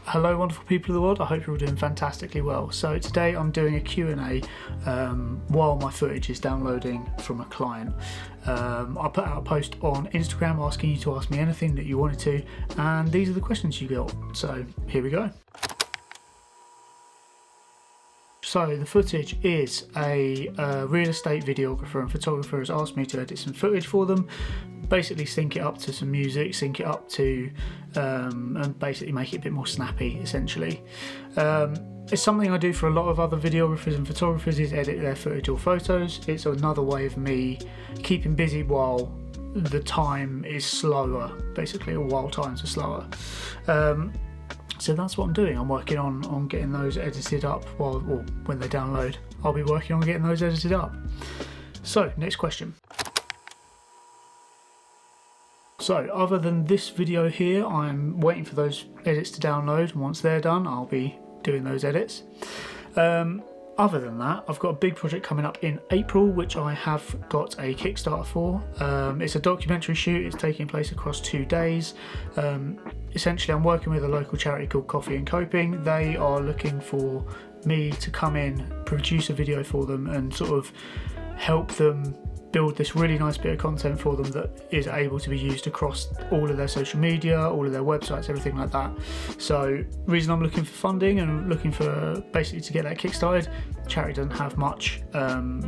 Hello wonderful people of the world, I hope you're all doing fantastically well. So today I'm doing a Q&A while my footage is downloading from a client. I put out a post on Instagram asking you to ask me anything that you wanted to, and these are the questions you got, so here we go. So the footage is a real estate videographer and photographer has asked me to edit some footage for them, basically sync it up to some music, sync it up to and basically make it a bit more snappy essentially. It's something I do for a lot of other videographers and photographers, is edit their footage or photos. It's another way of me keeping busy while the time is slower, basically, or while times are slower. So that's what I'm doing. I'm working on getting those edited up or when they download. I'll be working on getting those edited up. So, next question. So, other than this video here, I'm waiting for those edits to download, and once they're done, I'll be doing those edits. Other than that, I've got a big project coming up in April, which I have got a Kickstarter for. It's a documentary shoot. It's taking place across 2 days. Essentially, I'm working with a local charity called Coffee and Coping. They are looking for me to come in, produce a video for them, and sort of help them build this really nice bit of content for them that is able to be used across all of their social media, all of their websites, everything like that. So reason I'm looking for funding and looking for basically to get that kickstarted, charity doesn't have much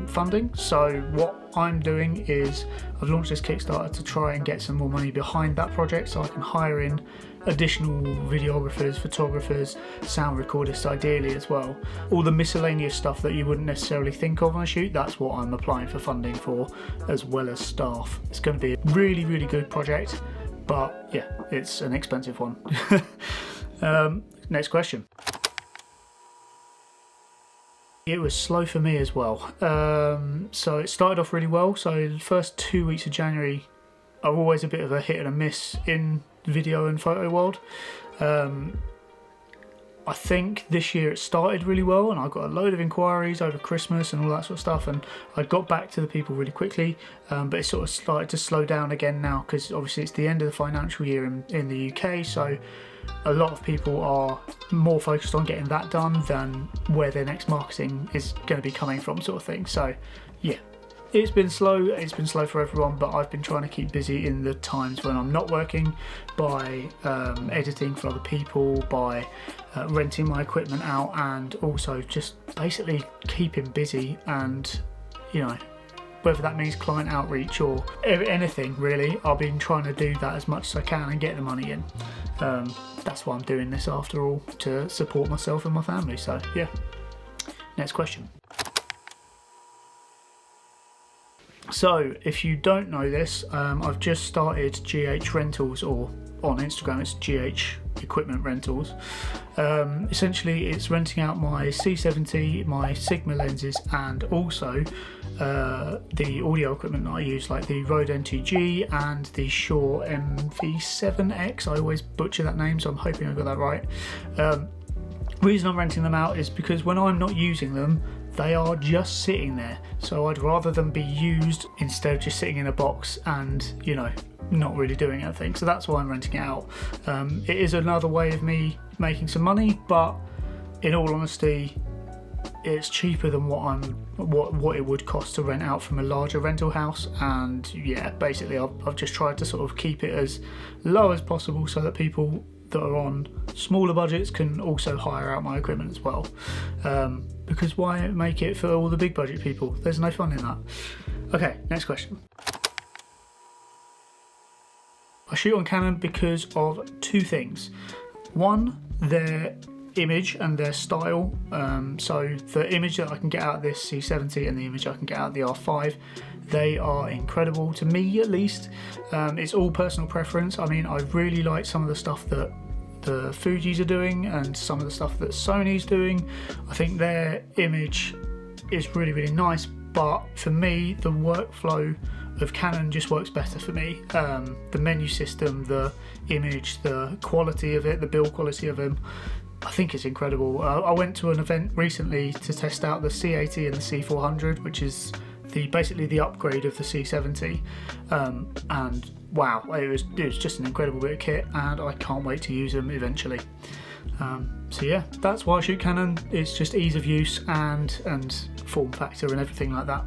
funding. So what I'm doing is I've launched this Kickstarter to try and get some more money behind that project so I can hire in additional videographers, photographers, sound recordists ideally as well. All the miscellaneous stuff that you wouldn't necessarily think of on a shoot, that's what I'm applying for funding for, as well as staff. It's going to be a really, really good project, but yeah, it's an expensive one. Next question. It was slow for me as well. So it started off really well. So the first 2 weeks of January are always a bit of a hit and a miss in video and photo world. I think this year it started really well and I got a load of inquiries over Christmas and all that sort of stuff, and I got back to the people really quickly, but it sort of started to slow down again now because obviously it's the end of the financial year in the UK, so a lot of people are more focused on getting that done than where their next marketing is going to be coming from, sort of thing. So yeah, it's been slow for everyone, but I've been trying to keep busy in the times when I'm not working by editing for other people, by renting my equipment out, and also just basically keeping busy, and you know, whether that means client outreach or anything really, I've been trying to do that as much as I can and get the money in. That's why I'm doing this after all, to support myself and my family. So yeah, next question. So if you don't know this, I've just started GH Rentals, or on Instagram it's GH Equipment Rentals. Essentially it's renting out my C70, my Sigma lenses, and also the audio equipment that I use, like the Rode N2G and the Shure MV7X. I always butcher that name, so I'm hoping I got that right. Reason I'm renting them out is because when I'm not using them, they are just sitting there, so I'd rather them be used instead of just sitting in a box and, you know, not really doing anything. So that's why I'm renting it out. It is another way of me making some money, but in all honesty, it's cheaper than what it would cost to rent out from a larger rental house. And yeah, basically I've just tried to sort of keep it as low as possible so that people that are on smaller budgets can also hire out my equipment as well. Because why make it for all the big budget people? There's no fun in that. Okay, next question. I shoot on Canon because of two things. One, their image and their style. So the image that I can get out of this C70 and the image I can get out of the R5, they are incredible, to me at least. It's all personal preference. I mean, I really like some of the stuff that the Fujis are doing and some of the stuff that Sony's doing. I think their image is really, really nice, but for me, the workflow of Canon just works better for me. The menu system, the image, the quality of it, the build quality of them, I think it's incredible. I went to an event recently to test out the C80 and the C400, which is basically the upgrade of the C70, and wow, it was just an incredible bit of kit, and I can't wait to use them eventually. So yeah, that's why I shoot Canon. It's just ease of use and form factor and everything like that.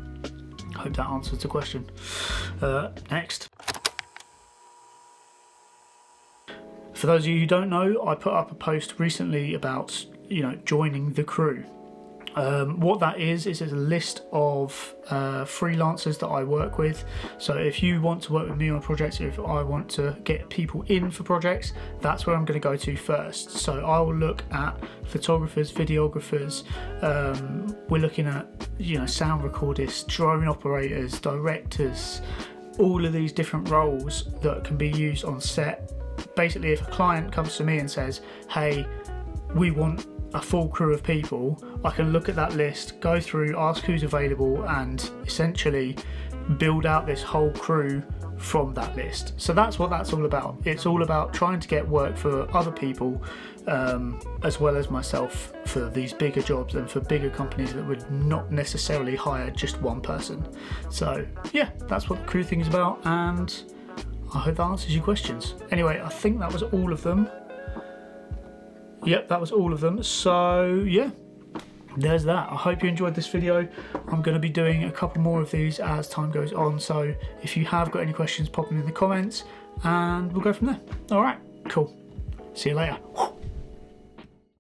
Hope that answers the question. Next. For those of you who don't know, I put up a post recently about, you know, joining the crew. What that is a list of freelancers that I work with. So if you want to work with me on projects, if I want to get people in for projects, that's where I'm going to go to first. So I will look at photographers, videographers, we're looking at, you know, sound recordists, drone operators, directors, all of these different roles that can be used on set. Basically, if a client comes to me and says, hey, we want a full crew of people, I can look at that list, go through, ask who's available, and essentially build out this whole crew from that list. So that's what that's all about. It's all about trying to get work for other people, as well as myself, for these bigger jobs and for bigger companies that would not necessarily hire just one person. So yeah, that's what the crew thing is about, and I hope that answers your questions. Anyway, I think that was all of them. Yep, that was all of them. So yeah, there's that. I hope you enjoyed this video. I'm going to be doing a couple more of these as time goes on. So if you have got any questions, pop them in the comments and we'll go from there. All right, cool. See you later.